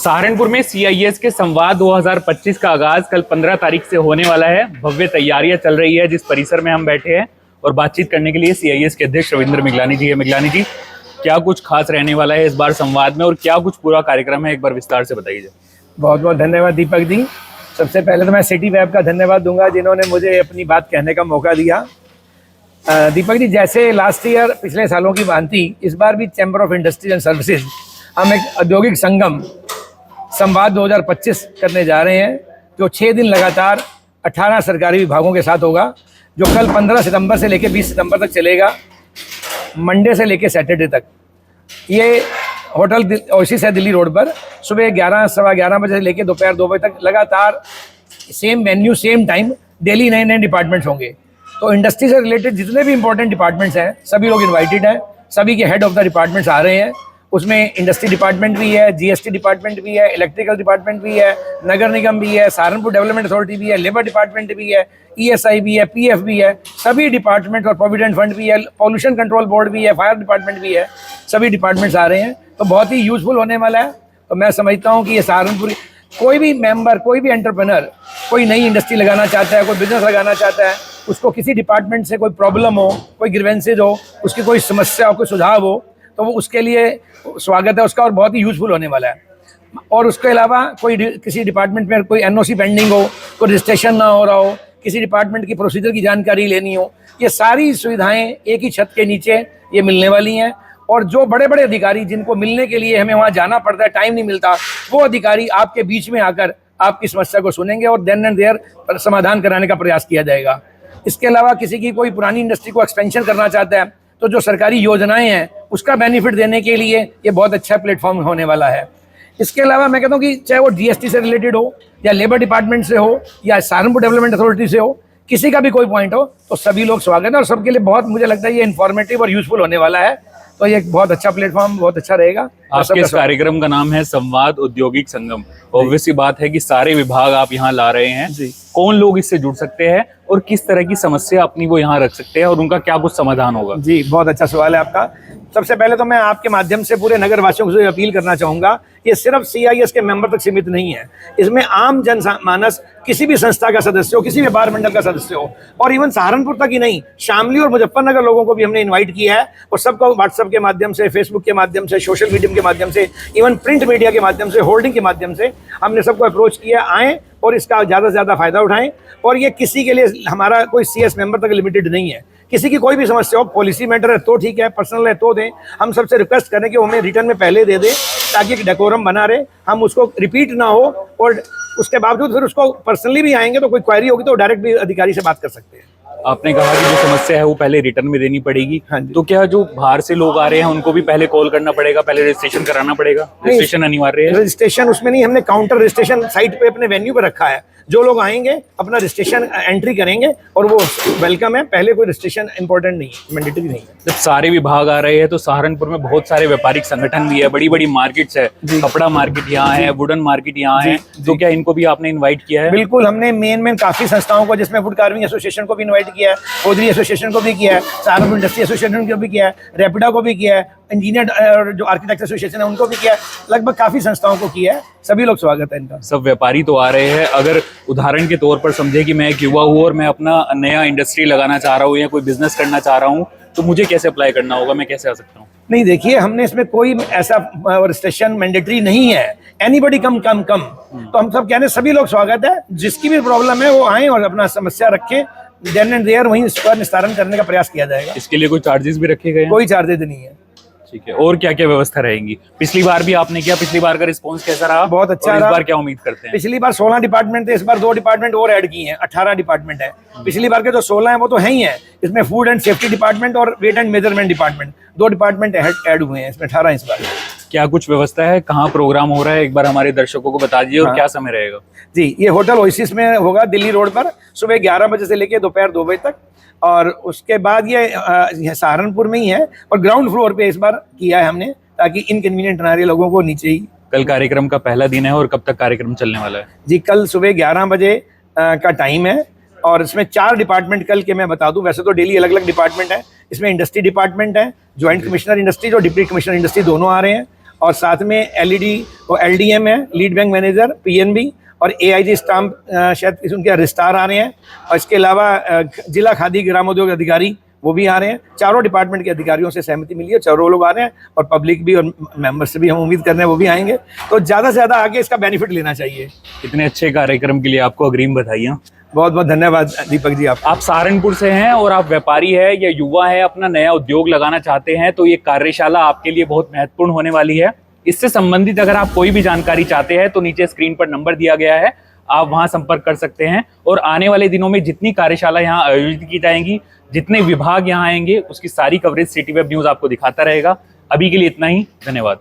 सहारनपुर में CIS के संवाद 2025 का आगाज कल 15 तारीख से होने वाला है। भव्य तैयारियां चल रही है जिस परिसर में हम बैठे हैं और बातचीत करने के लिए CIS के अध्यक्ष रविंद्र मिगलानी जी है। मिगलानी जी, क्या कुछ खास रहने वाला है इस बार संवाद में और क्या कुछ पूरा कार्यक्रम है, एक बार विस्तार से बताइए। बहुत बहुत धन्यवाद दीपक जी। सबसे पहले तो मैं सिटी वेब का धन्यवाद दूंगा जिन्होंने मुझे अपनी बात कहने का मौका दिया। दीपक जी, जैसे लास्ट ईयर पिछले सालों की भांति इस बार भी chamber of industries and services हम एक औद्योगिक संगम संवाद 2025 करने जा रहे हैं, जो 6 दिन लगातार 18 सरकारी विभागों के साथ होगा, जो कल 15 सितंबर से लेकर 20 सितंबर तक चलेगा, मंडे से लेकर सैटरडे तक। ये होटल ओसिस है दिल्ली रोड पर। सुबह 11 सवा 11 बजे से लेकर दोपहर 2 बजे तक लगातार same venue same time daily नए नए डिपार्टमेंट्स होंगे। तो इंडस्ट्री से रिलेटेड जितने भी इंपॉर्टेंट डिपार्टमेंट्स हैं सभी लोग इन्वाइटेड हैं, सभी के हेड ऑफ द डिपार्टमेंट्स आ रहे हैं। उसमें इंडस्ट्री डिपार्टमेंट भी है, GST डिपार्टमेंट भी है, इलेक्ट्रिकल डिपार्टमेंट भी है, नगर निगम भी है, सहारनपुर डेवलपमेंट अथॉरिटी भी है, लेबर डिपार्टमेंट भी है, ESI भी है, PF भी है, सभी डिपार्टमेंट और प्रोविडेंट फंड भी है, पॉल्यूशन कंट्रोल बोर्ड भी है, फायर डिपार्टमेंट भी है, सभी डिपार्टमेंट्स आ रहे हैं। तो बहुत ही यूजफुल होने वाला है। तो मैं समझता हूँ कि ये सहारनपुर कोई भी मेंबर, कोई भी एंटरप्रेन्योर कोई नई इंडस्ट्री लगाना चाहता है, कोई बिजनेस लगाना चाहता है, उसको किसी डिपार्टमेंट से कोई प्रॉब्लम हो, कोई ग्रीवेंसेज हो, उसकी कोई समस्या हो, कोई सुझाव हो, तो वो उसके लिए स्वागत है उसका और बहुत ही यूजफुल होने वाला है। और उसके अलावा कोई किसी डिपार्टमेंट में कोई NOC पेंडिंग हो, कोई रजिस्ट्रेशन ना हो रहा हो, किसी डिपार्टमेंट की प्रोसीजर की जानकारी लेनी हो, ये सारी सुविधाएं एक ही छत के नीचे ये मिलने वाली हैं। और जो बड़े बड़े अधिकारी जिनको मिलने के लिए हमें वहाँ जाना पड़ता है, टाइम नहीं मिलता, वो अधिकारी आपके बीच में आकर आपकी समस्या को सुनेंगे और देन एंड देयर समाधान कराने का प्रयास किया जाएगा। इसके अलावा किसी की कोई पुरानी इंडस्ट्री को एक्सपेंशन करना चाहता है तो जो सरकारी योजनाएं हैं उसका बेनिफिट देने के लिए ये बहुत अच्छा प्लेटफॉर्म होने वाला है। इसके अलावा मैं कहता हूँ कि चाहे वो GST से रिलेटेड हो या लेबर डिपार्टमेंट से हो या सहारनपुर डेवलपमेंट अथॉरिटी से हो, किसी का भी कोई पॉइंट हो तो सभी लोग स्वागत है और सबके लिए बहुत मुझे लगता है ये इन्फॉर्मेटिव और यूजफुल होने वाला है। तो ये एक बहुत अच्छा प्लेटफॉर्म, बहुत अच्छा रहेगा। आपके इस कार्यक्रम का नाम है संवाद औद्योगिक संगम। ऑब्वियसली बात है कि सारे विभाग आप यहाँ ला रहे हैं जी। कौन लोग इससे जुड़ सकते हैं और किस तरह की समस्या अपनी वो यहाँ रख सकते हैं और उनका क्या कुछ समाधान होगा? जी, बहुत अच्छा सवाल है आपका। सबसे पहले तो मैं आपके माध्यम से पूरे नगर वासियों को अपील करना चाहूंगा, ये सिर्फ CIS के मेंबर तक सीमित नहीं है। इसमें आम जनमानस, किसी भी संस्था का सदस्य हो, किसी व्यापार मंडल का सदस्य हो, और इवन सहारनपुर तक ही नहीं, शामली और मुजफ्फरनगर लोगों को भी हमने इन्वाइट किया है और सबको व्हाट्सएप के माध्यम से, फेसबुक के माध्यम से, सोशल मीडिया के माध्यम से, इवन प्रिंट मीडिया के माध्यम से, होर्डिंग के माध्यम से हमने सबको अप्रोच किया, आएँ और इसका ज़्यादा से ज़्यादा फायदा उठाएं। और ये किसी के लिए हमारा कोई CS मेंबर तक लिमिटेड नहीं है। किसी की कोई भी समस्या हो, पॉलिसी मैटर है तो ठीक है, पर्सनल है तो दें। हम सबसे रिक्वेस्ट करें कि वो हमें रिटर्न में पहले दे दें ताकि एक डेकोरम बना रहे, हम उसको रिपीट ना हो, और उसके बावजूद फिर उसको पर्सनली भी आएंगे तो कोई क्वेरी होगी तो डायरेक्ट भी अधिकारी से बात कर सकते हैं। आपने कहा कि जो समस्या है वो पहले रिटर्न में देनी पड़ेगी। हाँ, तो क्या जो बाहर से लोग आ रहे हैं उनको भी पहले कॉल करना पड़ेगा, पहले रजिस्ट्रेशन कराना पड़ेगा? रजिस्ट्रेशन अनिवार्य है? रजिस्ट्रेशन उसमें नहीं, हमने काउंटर रजिस्ट्रेशन साइट पे अपने वेन्यू पे रखा है। जो लोग आएंगे अपना रजिस्ट्रेशन एंट्री करेंगे और वो वेलकम है, पहले कोई रजिस्ट्रेशन इंपॉर्टेंट नहीं है, मैंडेटरी नहीं है। जब सारे विभाग आ रहे हैं तो सहारनपुर में बहुत सारे व्यापारिक संगठन भी है, बड़ी बड़ी मार्केट्स है, कपड़ा मार्केट यहाँ है, वुडन मार्केट यहाँ है, तो क्या इनको भी आपने इन्वाइट किया है? बिल्कुल, हमने मेन काफी संस्थाओं को, जिसमें वुड कार्विंग एसोसिएशन को भी इन्वाइट किया है, चौधरी एसोसिएशन को भी किया है, सहारनपुर इंडस्ट्री एसोसिएशन को भी किया है, रेपिडा को भी किया है, इंजीनियर जो आर्किटेक्ट एसोसिएशन है उनको भी किया है, लगभग काफी संस्थाओं को किया है। सभी लोग स्वागत है इनका। सब व्यापारी तो आ रहे हैं। अगर उदाहरण के तौर पर समझे कि मैं एक युवा हूँ और मैं अपना नया इंडस्ट्री लगाना चाह रहा हूँ या कोई बिजनेस करना चाह रहा हूँ, तो मुझे कैसे अप्लाई करना होगा, मैं कैसे आ सकता हूँ? नहीं, देखिए, हमने इसमें कोई ऐसा रजिस्ट्रेशन मैंडेटरी नहीं है। एनीबडी कम। तो हम सब कह रहे हैं सभी लोग स्वागत है, जिसकी भी प्रॉब्लम है वो आए और अपना समस्या रखें, देन एंड देयर वहीं इसका निस्तारण करने का प्रयास किया जाएगा। इसके लिए कोई चार्जेस भी रखे गए हैं? कोई चार्जेस नहीं है। ठीक है। और क्या क्या व्यवस्था रहेंगी? पिछली बार भी आपने किया, पिछली बार का रिस्पांस कैसा रहा? बहुत अच्छा रहा। इस बार क्या उम्मीद करते हैं? पिछली बार 16 डिपार्टमेंट थे, इस बार 2 डिपार्टमेंट और ऐड किए हैं, 18 डिपार्टमेंट है। पिछली बार के जो 16 हैं वो तो है ही है। इसमें फूड एंड सेफ्टी डिपार्टमेंट और weight and measurement department 2 department add हुए हैं, इसमें 18 इस बार। क्या कुछ व्यवस्था है, कहाँ प्रोग्राम हो रहा है, एक बार हमारे दर्शकों को बता दीजिए। और क्या समय रहेगा? जी, ये होटल ओसिस में होगा दिल्ली रोड पर, सुबह 11 बजे से लेकर दोपहर 2 बजे तक। और उसके बाद ये सहारनपुर में ही है और ग्राउंड फ्लोर पे इस बार किया है हमने, ताकि इनकन्वीनियंट ना रहे लोगों को नीचे ही। कल कार्यक्रम का पहला दिन है और कब तक कार्यक्रम चलने वाला है? जी, कल सुबह 11 बजे का टाइम है और इसमें 4 डिपार्टमेंट कल के मैं बता दूं, वैसे तो डेली अलग अलग डिपार्टमेंट है। इसमें इंडस्ट्री डिपार्टमेंट है, ज्वाइंट कमिश्नर इंडस्ट्रीज और डिप्टी कमिश्नर इंडस्ट्री दोनों आ रहे हैं। और साथ में एलईडी और एलडीएम है, लीड बैंक मैनेजर, पीएनबी और एआईजी स्टाम्प शायद उनके रिस्टार आ रहे हैं। और इसके अलावा जिला खादी ग्रामोद्योग अधिकारी वो भी आ रहे हैं। चारों डिपार्टमेंट के अधिकारियों से सहमति मिली है, चारों लोग आ रहे हैं और पब्लिक भी और मेंबर्स से भी हम उम्मीद कर रहे हैं वो भी आएंगे। तो ज़्यादा से ज़्यादा आगे इसका बेनिफिट लेना चाहिए। इतने अच्छे कार्यक्रम के लिए आपको अग्रिम बधाइयाँ। बहुत बहुत धन्यवाद दीपक जी। आप सहारनपुर से हैं और आप व्यापारी है या युवा है, अपना नया उद्योग लगाना चाहते हैं, तो ये कार्यशाला आपके लिए बहुत महत्वपूर्ण होने वाली है। इससे संबंधित अगर आप कोई भी जानकारी चाहते हैं तो नीचे स्क्रीन पर नंबर दिया गया है, आप वहां संपर्क कर सकते हैं। और आने वाले दिनों में जितनी कार्यशाला यहाँ आयोजित की जाएंगी, जितने विभाग यहाँ आएंगे, उसकी सारी कवरेज सिटी वेब न्यूज़ आपको दिखाता रहेगा। अभी के लिए इतना ही, धन्यवाद।